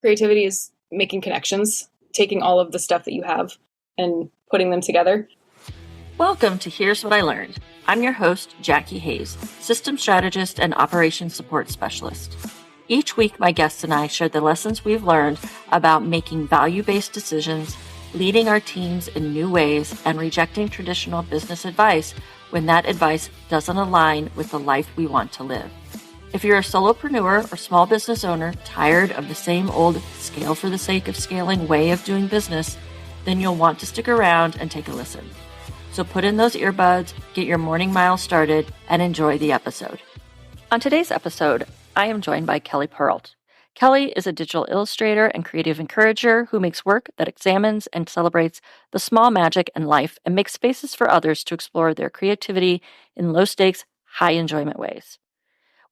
Creativity is making connections, taking all of the stuff that you have and putting them together. Welcome to Here's What I Learned. I'm your host, Jackie Hayes, System Strategist and Operations Support Specialist. Each week, my guests and I share the lessons we've learned about making value-based decisions, leading our teams in new ways, and rejecting traditional business advice when that advice doesn't align with the life we want to live. If you're a solopreneur or small business owner tired of the same old scale for the sake of scaling way of doing business, then you'll want to stick around and take a listen. So put in those earbuds, get your morning mile started, and enjoy the episode. On today's episode, I am joined by Kelli Perrault. Kelli is a digital illustrator and creative encourager who makes work that examines and celebrates the small magic in life and makes spaces for others to explore their creativity in low-stakes, high-enjoyment ways.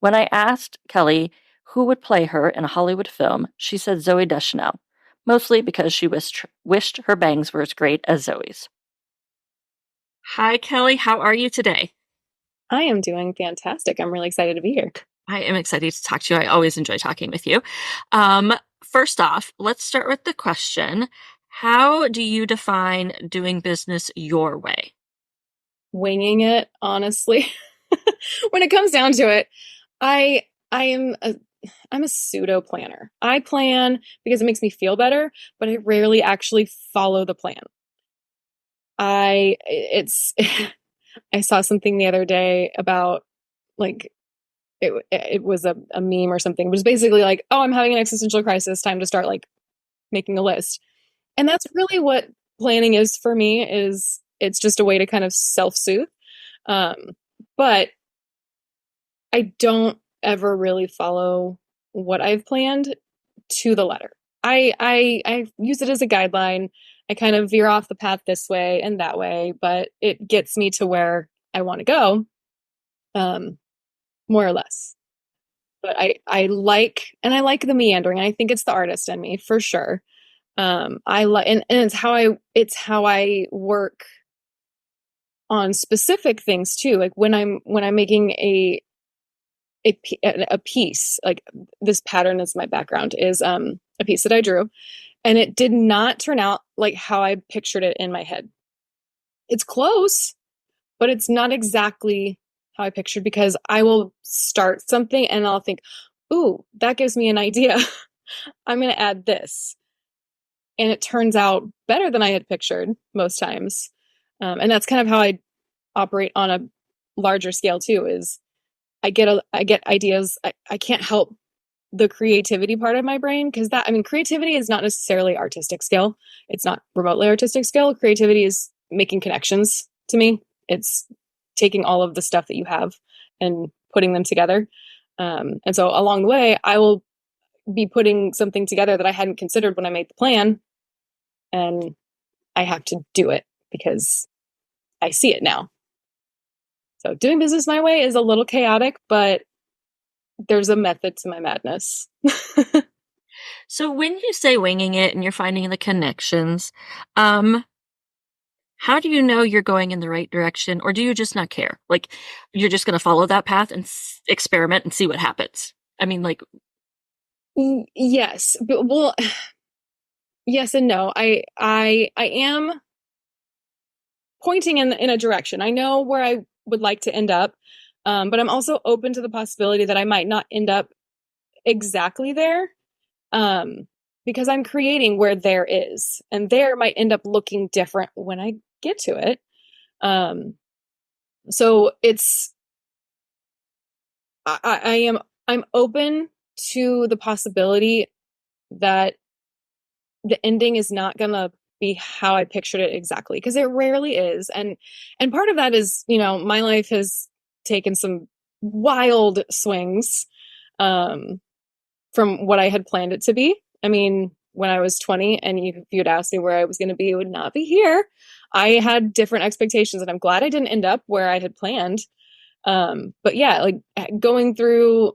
When I asked Kelli who would play her in a Hollywood film, she said Zooey Deschanel, mostly because she wished her bangs were as great as Zoe's. Hi, Kelli. How are you today? I am doing fantastic. I'm really excited to be here. I am excited to talk to you. I always enjoy talking with you. First off, let's start with the question. How do you define doing business your way? Winging it, honestly. When it comes down to it, I'm a pseudo planner. I plan because it makes me feel better, but I rarely actually follow the plan. I saw something the other day about like it was a meme or something. It was basically like, oh, I'm having an existential crisis, time to start like making a list. And that's really what planning is for me, is it's just a way to kind of self-soothe. But I don't ever really follow what I've planned to the letter. I use it as a guideline. I kind of veer off the path this way and that way, but it gets me to where I want to go, more or less. But I like the meandering. I think it's the artist in me for sure. And it's how I work on specific things too. Like when I'm making a piece, like this pattern is my background, is a piece that I drew, and it did not turn out like how I pictured it in my head. It's close, but it's not exactly how I pictured, because I will start something and I'll think, ooh, that gives me an idea. I'm going to add this. And it turns out better than I had pictured most times. And that's kind of how I operate on a larger scale too, is I get ideas. I can't help the creativity part of my brain, because creativity is not necessarily artistic skill. It's not remotely artistic skill. Creativity is making connections to me. It's taking all of the stuff that you have and putting them together. And so along the way, I will be putting something together that I hadn't considered when I made the plan. And I have to do it because I see it now. So doing business my way is a little chaotic, but there's a method to my madness. So when you say winging it and you're finding the connections, how do you know you're going in the right direction, or do you just not care? Like, you're just going to follow that path and experiment and see what happens? I mean, like... Yes. But, well, yes and no. I am pointing in a direction. I know where I would like to end up, but I'm also open to the possibility that I might not end up exactly there, because I'm creating where there is, and there might end up looking different when I get to it. So I'm open to the possibility that the ending is not gonna be how I pictured it exactly, because it rarely is. And part of that is, my life has taken some wild swings from what I had planned it to be. I mean, when I was 20 and if you'd asked me where I was going to be, it would not be here. I had different expectations, and I'm glad I didn't end up where I had planned. But yeah, like going through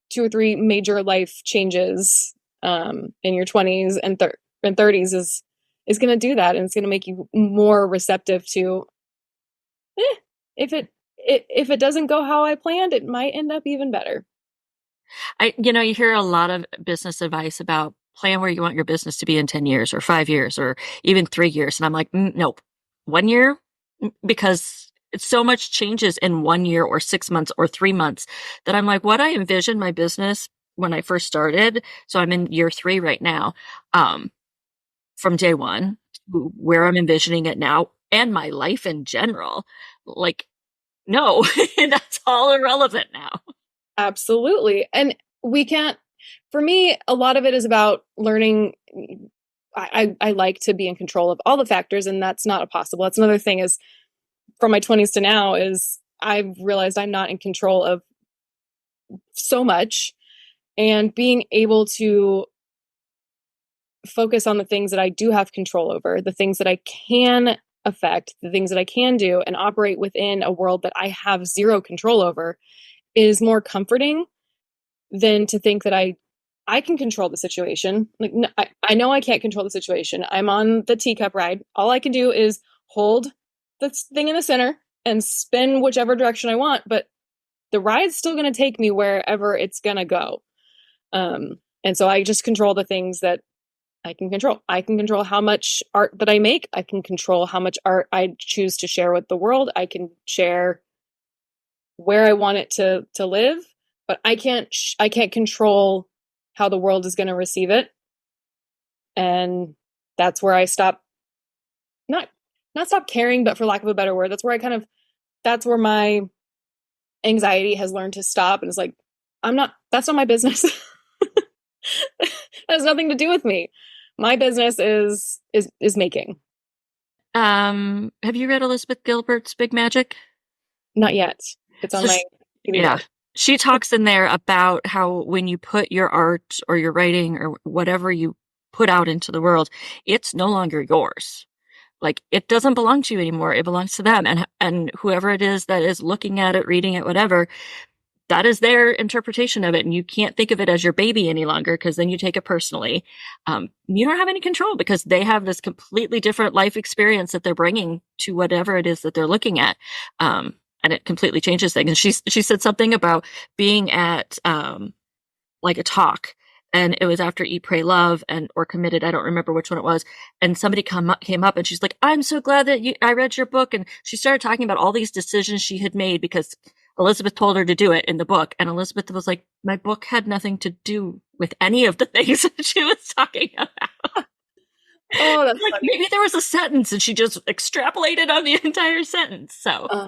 2 or 3 major life changes in your 20s and 30s is going to do that, and it's going to make you more receptive to if it doesn't go how I planned, it might end up even better. You hear a lot of business advice about plan where you want your business to be in 10 years or 5 years or even 3 years. And I'm like, nope, 1 year, because so much changes in 1 year or 6 months or 3 months that I'm like, what I envisioned my business when I first started. So I'm in year 3 right now, from day one, where I'm envisioning it now and my life in general. Like, no, that's all irrelevant now. Absolutely. And we can't, for me, a lot of it is about learning. I like to be in control of all the factors, and that's not possible. That's another thing is from my 20s to now is I've realized I'm not in control of so much, and being able to focus on the things that I do have control over, the things that I can affect, the things that I can do, and operate within a world that I have zero control over is more comforting than to think that I can control the situation. Like, no, I know I can't control the situation. I'm on the teacup ride. All I can do is hold the thing in the center and spin whichever direction I want, but the ride's still going to take me wherever it's going to go. And so I just control the things that I can control. I can control how much art that I make. I can control how much art I choose to share with the world. I can share where I want it to live, but I can't control how the world is going to receive it. And that's where I stop, not stop caring, but for lack of a better word, that's where my anxiety has learned to stop, and it's like, that's not my business. It has nothing to do with me. My business is making. Have you read Elizabeth Gilbert's Big Magic? Not yet. It's on So my yeah. She talks in there about how when you put your art or your writing or whatever you put out into the world, it's no longer yours. Like, it doesn't belong to you anymore. It belongs to them. And whoever it is that is looking at it, reading it, whatever, that is their interpretation of it. And you can't think of it as your baby any longer, because then you take it personally. You don't have any control because they have this completely different life experience that they're bringing to whatever it is that they're looking at. And it completely changes things. And she said something about being at, like a talk, and it was after Eat, Pray, Love or Committed. I don't remember which one it was. And somebody came up and she's like, I'm so glad that I read your book. And she started talking about all these decisions she had made because Elizabeth told her to do it in the book. And Elizabeth was like, my book had nothing to do with any of the things that she was talking about. Oh, that's like, maybe there was a sentence and she just extrapolated on the entire sentence. So,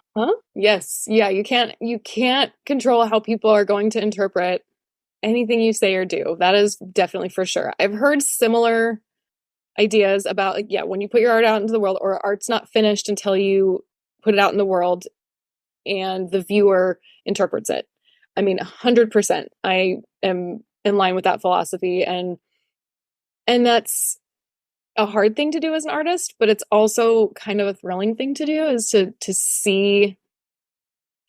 yes. Yeah. You can't control how people are going to interpret anything you say or do. That is definitely for sure. I've heard similar ideas about, like, yeah, when you put your art out into the world, or art's not finished until you put it out in the world and the viewer interprets it. I mean, 100%. I am in line with that philosophy, and that's a hard thing to do as an artist, but it's also kind of a thrilling thing to do, is to see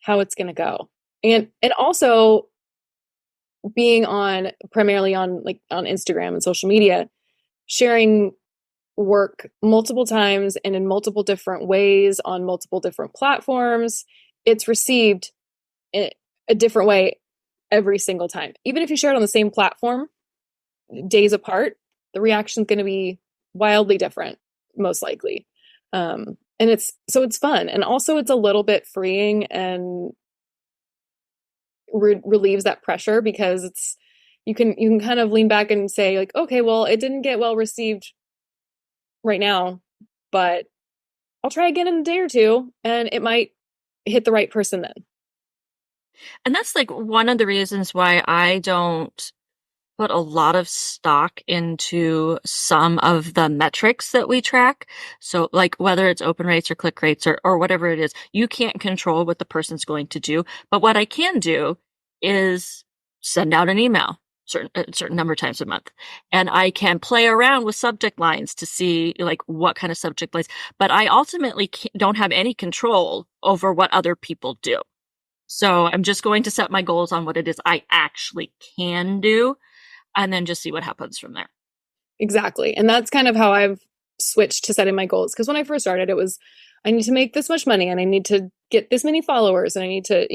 how it's going to go. And also being primarily on Instagram and social media, sharing work multiple times and in multiple different ways on multiple different platforms, it's received in a different way every single time. Even if you share it on the same platform days apart, the reaction is going to be wildly different, most likely. And it's fun. And also it's a little bit freeing and relieves that pressure, because you can kind of lean back and say, like, okay, well, it didn't get well received right now, but I'll try again in a day or two, and it might hit the right person then. and that's like one of the reasons why I don't put a lot of stock into some of the metrics that we track. So like whether it's open rates or click rates or whatever it is, you can't control what the person's going to do. But what I can do is send out an email a certain number of times a month. And I can play around with subject lines to see like what kind of subject lines, but I ultimately don't have any control over what other people do. So I'm just going to set my goals on what it is I actually can do, and then just see what happens from there. Exactly. And that's kind of how I've switched to setting my goals. Because when I first started, it was, I need to make this much money and I need to get this many followers and I need to,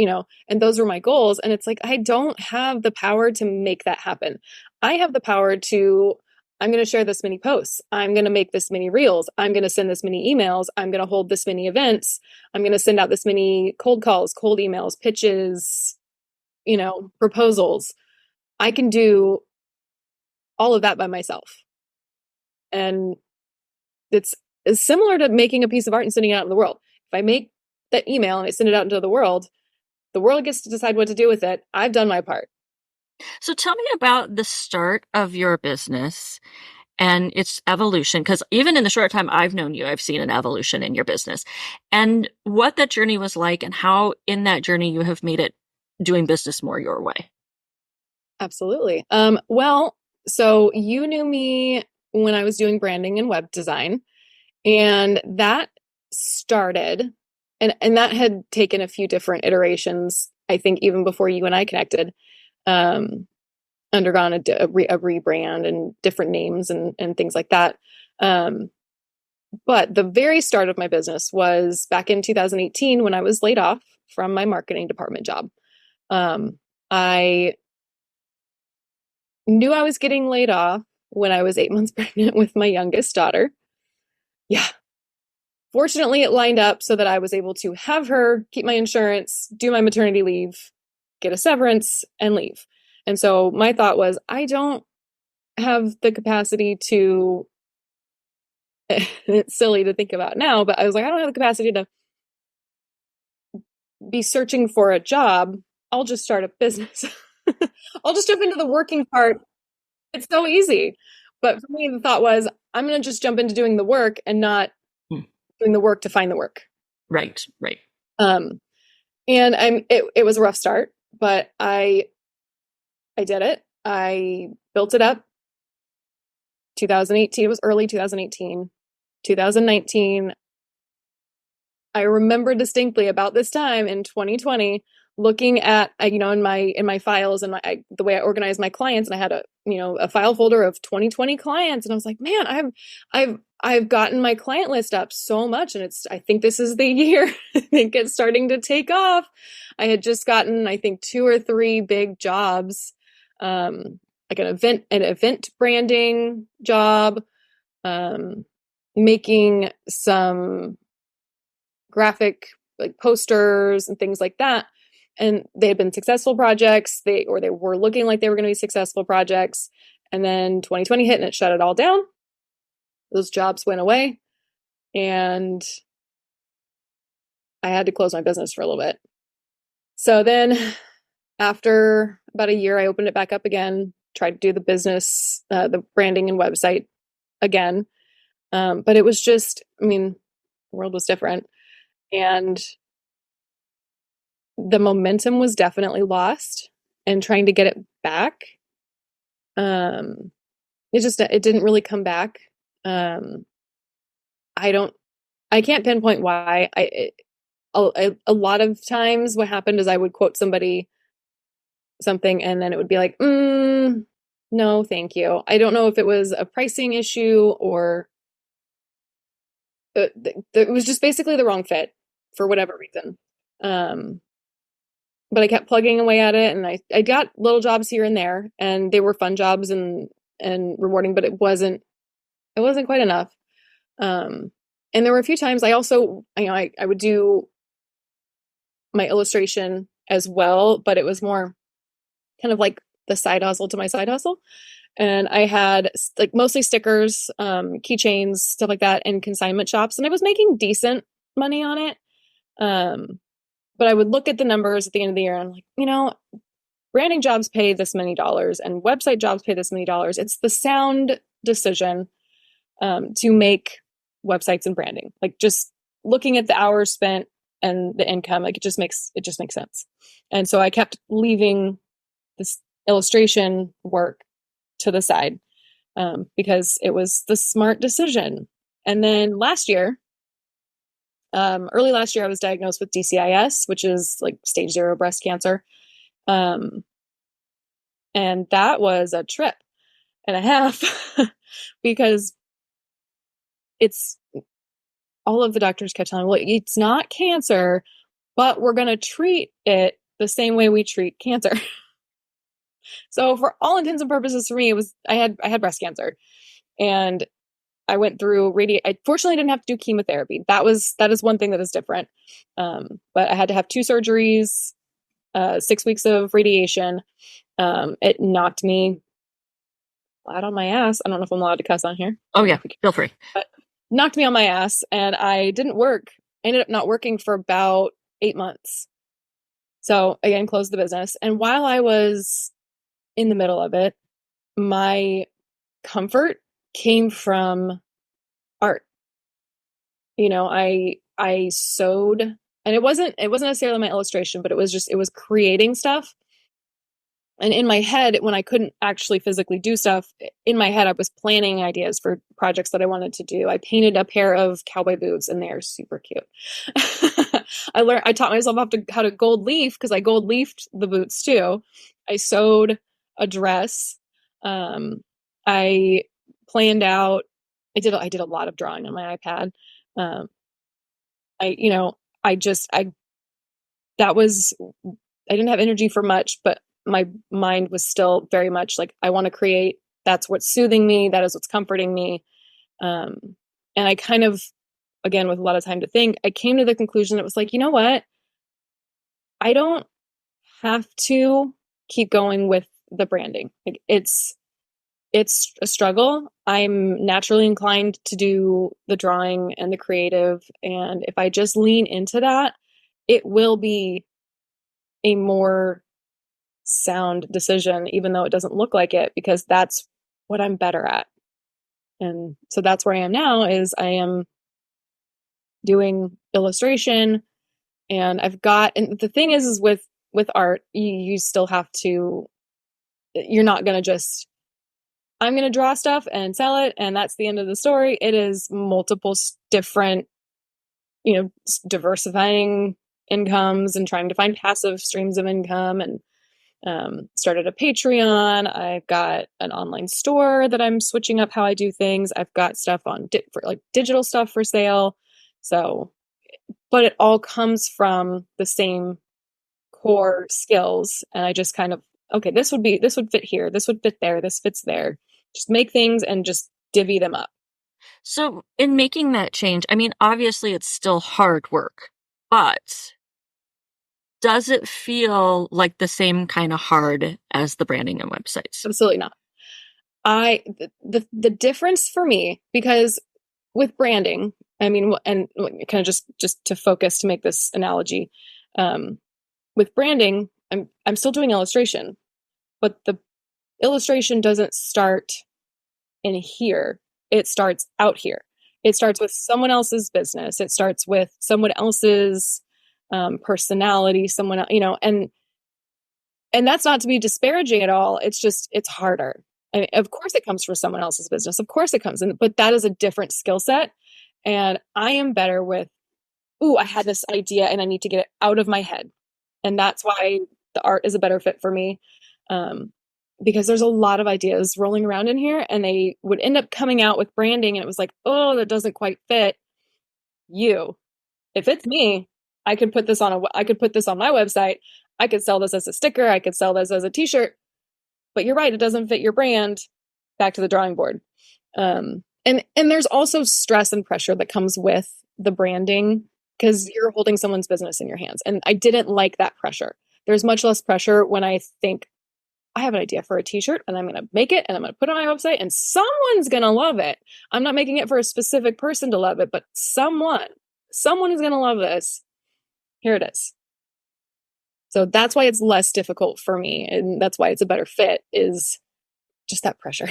and those were my goals. And it's like, I don't have the power to make that happen. I have the power to I'm going to share this many posts. I'm going to make this many reels. I'm going to send this many emails. I'm going to hold this many events. I'm going to send out this many cold calls, cold emails, pitches, proposals. I can do all of that by myself. And it's similar to making a piece of art and sending it out in the world. If I make that email and I send it out into the world gets to decide what to do with it. I've done my part. So tell me about the start of your business and its evolution, because even in the short time I've known you, I've seen an evolution in your business, and what that journey was like and how in that journey you have made it doing business more your way. Absolutely. Well, so you knew me when I was doing branding and web design, and that started, and that had taken a few different iterations, I think, even before you and I connected, undergone a rebrand and different names and things like that. But the very start of my business was back in 2018 when I was laid off from my marketing department job. I knew I was getting laid off when I was 8 months pregnant with my youngest daughter. Yeah. Fortunately, it lined up so that I was able to have her, keep my insurance, do my maternity leave, get a severance, and leave. And so my thought was, I don't have the capacity to, it's silly to think about now, but I was like, I don't have the capacity to be searching for a job. I'll just start a business. I'll just jump into the working part. It's so easy. But for me, the thought was, I'm going to just jump into doing the work and not doing the work to find the work. Right. And it was a rough start, but I did it. I built it up. 2018, it was early 2018. 2019, I remember distinctly about this time in 2020, looking at, in my files and the way I organized my clients, and I had a file folder of 2020 clients, and I was like, man, I've gotten my client list up so much, and I think this is the year. I think it's starting to take off. I had just gotten, I think, 2 or 3 big jobs, like an event branding job, making some graphic like posters and things like that. And they had been successful projects, they were looking like they were going to be successful projects. And then 2020 hit and it shut it all down. Those jobs went away and I had to close my business for a little bit. So then after about a year, I opened it back up again, tried to do the business, the branding and website again. But it was just, the world was different. And the momentum was definitely lost, and trying to get it back. It didn't really come back. I can't pinpoint why. A lot of times what happened is I would quote somebody something and then it would be like, no, thank you. I don't know if it was a pricing issue or it was just basically the wrong fit for whatever reason. But I kept plugging away at it, and I got little jobs here and there, and they were fun jobs and rewarding, but it wasn't quite enough. And there were a few times I also, I would do my illustration as well, but it was more kind of like the side hustle to my side hustle. And I had like mostly stickers, keychains, stuff like that, and consignment shops. And I was making decent money on it. But I would look at the numbers at the end of the year and I'm like, branding jobs pay this many dollars and website jobs pay this many dollars. It's the sound decision to make websites and branding. Like just looking at the hours spent and the income, like it just makes sense. And so I kept leaving this illustration work to the side because it was the smart decision. And then early last year, I was diagnosed with DCIS, which is like stage 0 breast cancer. And that was a trip and a half because it's all of the doctors kept telling me, well, it's not cancer, but we're going to treat it the same way we treat cancer. So for all intents and purposes for me, I had breast cancer, and I went through I fortunately didn't have to do chemotherapy. That is one thing that is different. But I had to have 2 surgeries, 6 weeks of radiation. It knocked me flat on my ass. I don't know if I'm allowed to cuss on here. Oh yeah, feel free. But knocked me on my ass, and I didn't work. I ended up not working for about 8 months. So again, closed the business. And while I was in the middle of it, my comfort came from art. I sewed, and it wasn't necessarily my illustration, but it was creating stuff. And in my head, when I couldn't actually physically do stuff, in my head, I was planning ideas for projects that I wanted to do. I painted a pair of cowboy boots, and they are super cute. I taught myself how to gold leaf, because I gold leafed the boots too. I sewed a dress. I planned out. I did a lot of drawing on my iPad. Um, I you know I just I that was I didn't have energy for much, but my mind was still very much like, I want to create. That's what's soothing me. That is what's comforting me. Um, and I kind of, again, with a lot of time to think, I came to the conclusion, it was like, you know what? I don't have to keep going with the branding. Like, it's a struggle. I'm naturally inclined to do the drawing and the creative. And if I just lean into that, it will be a more sound decision, even though it doesn't look like it, because that's what I'm better at. And so that's where I am now, is I am doing illustration, and and the thing is with art, you still have to, you're not going to just, I'm going to draw stuff and sell it, and that's the end of the story. It is multiple different, diversifying incomes and trying to find passive streams of income, and started a Patreon. I've got an online store that I'm switching up how I do things. I've got stuff for like digital stuff for sale. So, but it all comes from the same core skills. And I just kind of, okay, this would fit here. This would fit there. This fits there. Just make things and just divvy them up. So in making that change, I mean, obviously it's still hard work, but does it feel like the same kind of hard as the branding and websites? Absolutely not. The difference for me, because with branding, I mean, and kind of just to focus, to make this analogy, with branding, I'm still doing illustration, but the illustration doesn't start in here. It starts out here. It starts with someone else's business. It starts with someone else's personality, someone, and that's not to be disparaging at all. It's just, it's harder. I mean, of course it comes from someone else's business. Of course it comes in, but that is a different skill set. And I am better with, I had this idea and I need to get it out of my head. And that's why the art is a better fit for me. Because there's a lot of ideas rolling around in here, and they would end up coming out with branding, and it was like, oh, that doesn't quite fit you. If it's me, I could put this on my website. I could sell this as a sticker. I could sell this as a t-shirt. But you're right, it doesn't fit your brand. Back to the drawing board. And there's also stress and pressure that comes with the branding, because you're holding someone's business in your hands. And I didn't like that pressure. There's much less pressure when I think, I have an idea for a t-shirt, and I'm going to make it, and I'm going to put it on my website, and someone's going to love it. I'm not making it for a specific person to love it, but someone is going to love this. Here it is. So that's why it's less difficult for me. And that's why it's a better fit, is just that pressure.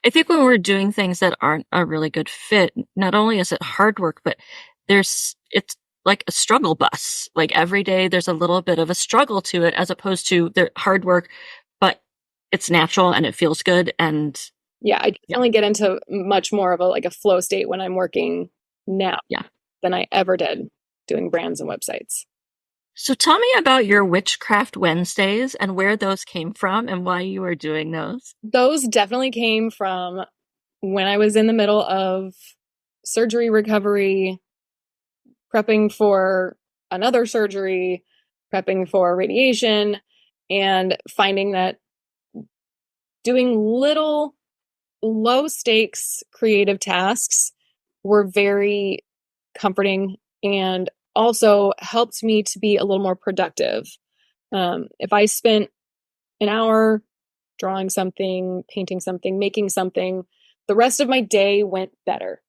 I think when we're doing things that aren't a really good fit, not only is it hard work, but it's like a struggle bus. Like every day there's a little bit of a struggle to it, as opposed to the hard work, but it's natural and it feels good. And yeah, I definitely get into much more of a flow state when I'm working now than I ever did doing brands and websites. So tell me about your Witchcraft Wednesdays and where those came from and why you were doing those. Those definitely came from when I was in the middle of surgery recovery, prepping for another surgery, prepping for radiation. and finding that doing little low stakes creative tasks were very comforting and also helped me to be a little more productive. If I spent an hour drawing something, painting something, making something, the rest of my day went better.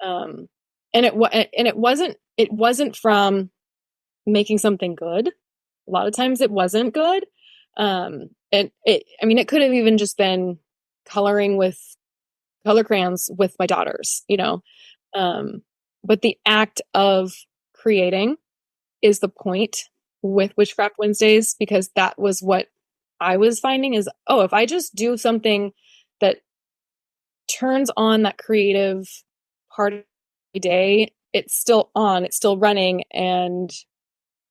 And it wasn't from making something good. A lot of times it wasn't good. It could have even just been coloring with color crayons with my daughters, you know. But the act of creating is the point with Witchcraft Wednesdays, because that was what I was finding is, oh, if I just do something that turns on that creative part of the day, it's still on, it's still running, and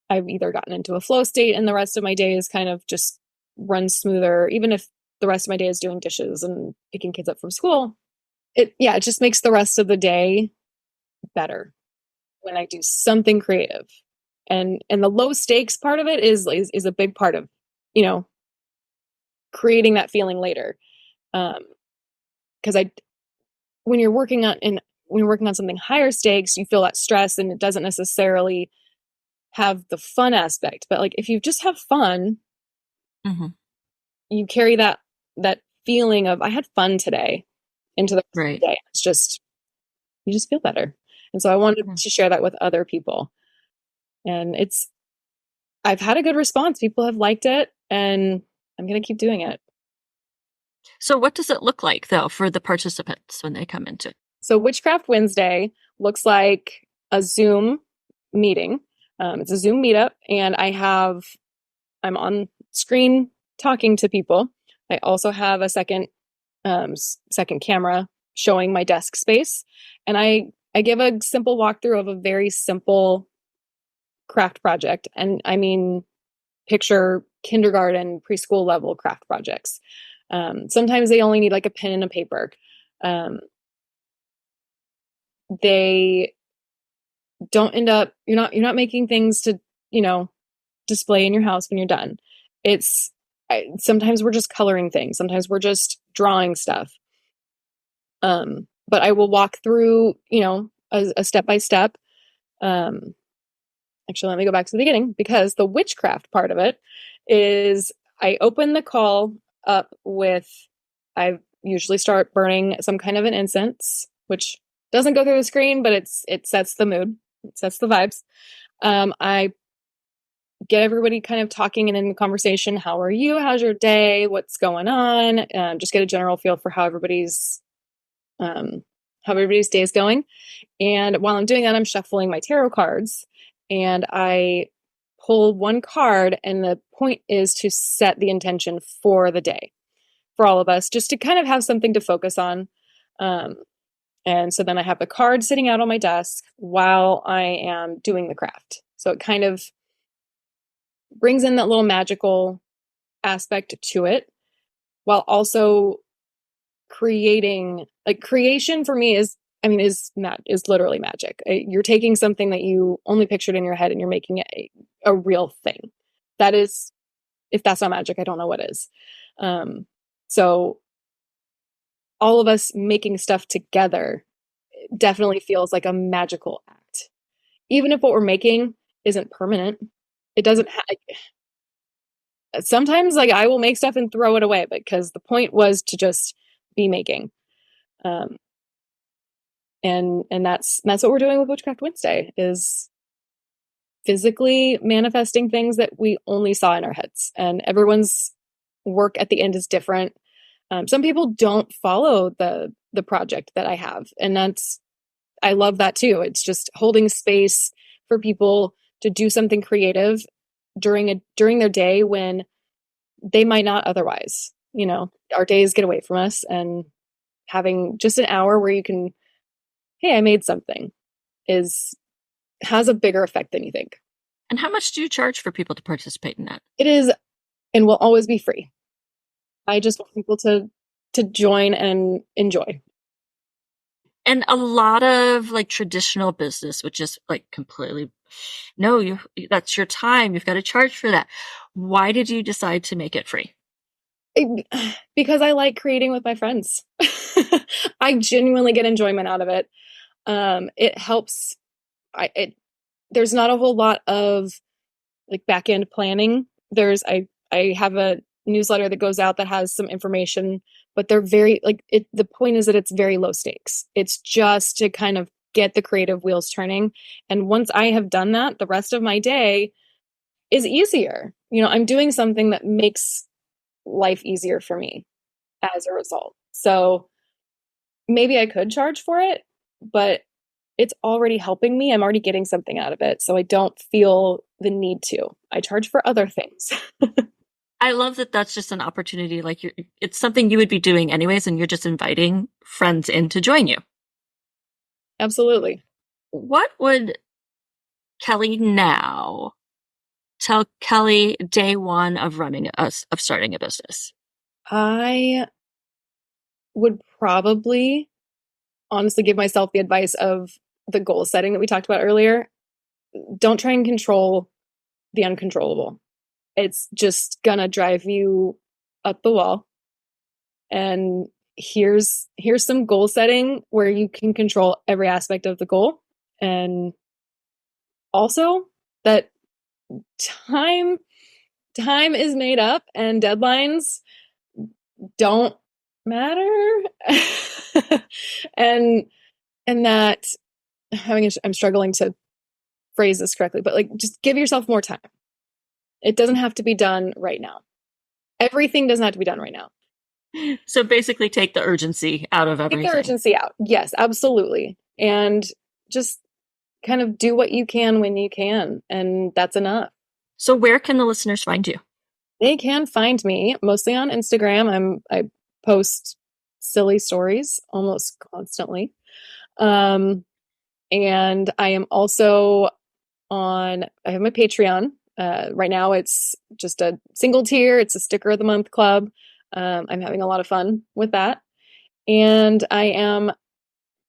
I've either gotten into a flow state and the rest of my day is kind of just runs smoother, even if the rest of my day is doing dishes and picking kids up from school. It just makes the rest of the day better when I do something creative. And the low stakes part of it is a big part of, you know, creating that feeling later. Because when you're working on something higher stakes, you feel that stress and it doesn't necessarily have the fun aspect. But like if you just have fun, mm-hmm. you carry that feeling of I had fun today into the rest of the day. It's just, you just feel better. And so I wanted to share that with other people. And I've had a good response. People have liked it, and I'm going to keep doing it. So what does it look like, though, for the participants when they come into it? So Witchcraft Wednesday looks like a Zoom meeting. It's a Zoom meetup, and I'm on screen talking to people. I also have a second camera showing my desk space. And I give a simple walkthrough of a very simple craft project. And I mean, picture kindergarten, preschool level craft projects. Sometimes they only need like a pen and a paper. They don't end up, you're not making things to, you know, display in your house when you're done. Sometimes we're just coloring things. Sometimes we're just drawing stuff. But I will walk through, you know, a step by step. Actually, let me go back to the beginning, because the witchcraft part of it is I open the call up with, I usually start burning some kind of an incense, which doesn't go through the screen, but it sets the mood. It sets the vibes. I get everybody kind of talking and in the conversation. How are you? How's your day? What's going on? Just get a general feel for how everybody's day is going. And while I'm doing that, I'm shuffling my tarot cards, and I pull one card, and the point is to set the intention for the day for all of us, just to kind of have something to focus on. And so then I have the card sitting out on my desk while I am doing the craft. So it kind of brings in that little magical aspect to it, while also creating, like, creation for me is literally magic. You're taking something that you only pictured in your head and you're making it a real thing. That is, if that's not magic, I don't know what is. So all of us making stuff together definitely feels like a magical act. Even if what we're making isn't permanent, it doesn't sometimes, like, I will make stuff and throw it away because the point was to just be making. And that's what we're doing with Witchcraft Wednesday, is physically manifesting things that we only saw in our heads. And everyone's work at the end is different. Some people don't follow the project that I have, and I love that too. It's just holding space for people to do something creative during their day when they might not otherwise. You know, our days get away from us, and having just an hour where you can, hey, I made something, has a bigger effect than you think. And how much do you charge for people to participate in that? It is, and will always be, free. I just want people to join and enjoy. And a lot of like traditional business, which is like completely no, that's your time. You've got to charge for that. Why did you decide to make it free? Because I like creating with my friends. I genuinely get enjoyment out of it. It helps. There's not a whole lot of like back end planning. I have a newsletter that goes out that has some information, but they're very the point is that it's very low stakes. It's just to kind of get the creative wheels turning. And once I have done that, the rest of my day is easier. I'm doing something that makes life easier for me as a result. So maybe I could charge for it, but it's already helping me. I'm already getting something out of it. So I don't feel the need to. I charge for other things. I love that that's just an opportunity. Like it's something you would be doing anyways, and you're just inviting friends in to join you. Absolutely. What would Kelli now tell Kelli day one of starting a business? I would probably honestly give myself the advice of the goal setting that we talked about earlier. Don't try and control the uncontrollable. It's just gonna drive you up the wall. And here's some goal setting where you can control every aspect of the goal. And also that time is made up and deadlines don't matter. and that I'm struggling to phrase this correctly, but just give yourself more time. It doesn't have to be done right now. Everything doesn't have to be done right now. So basically take the urgency out of everything. Take the urgency out. Yes, absolutely. And just kind of do what you can when you can. And that's enough. So where can the listeners find you? They can find me mostly on Instagram. I post silly stories almost constantly. And I am also I have my Patreon. Right now it's just a single tier. It's a sticker of the month club. I'm having a lot of fun with that. And I am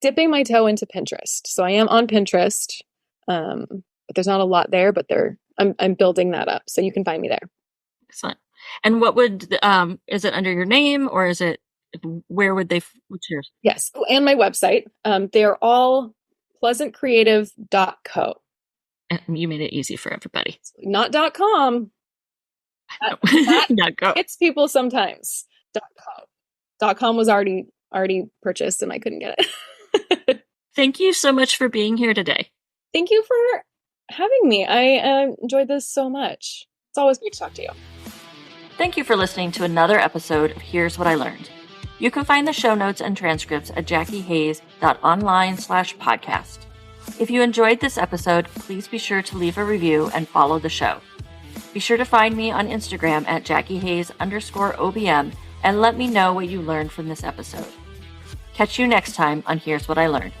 dipping my toe into Pinterest. So I am on Pinterest. But there's not a lot there, but I'm building that up. So you can find me there. Excellent. And what is it under your name, or is it, where would what's yours? Yes. And my website. They're all pleasantcreative.co. And you made it easy for everybody. Not .com. Not go. It's people sometimes. .co. .com was already purchased and I couldn't get it. Thank you so much for being here today. Thank you for having me. I enjoyed this so much. It's always great to talk to you. Thank you for listening to another episode of Here's What I Learned. You can find the show notes and transcripts at jackiehayes.online/podcast. If you enjoyed this episode, please be sure to leave a review and follow the show. Be sure to find me on Instagram at JackieHayes_OBM and let me know what you learned from this episode. Catch you next time on Here's What I Learned.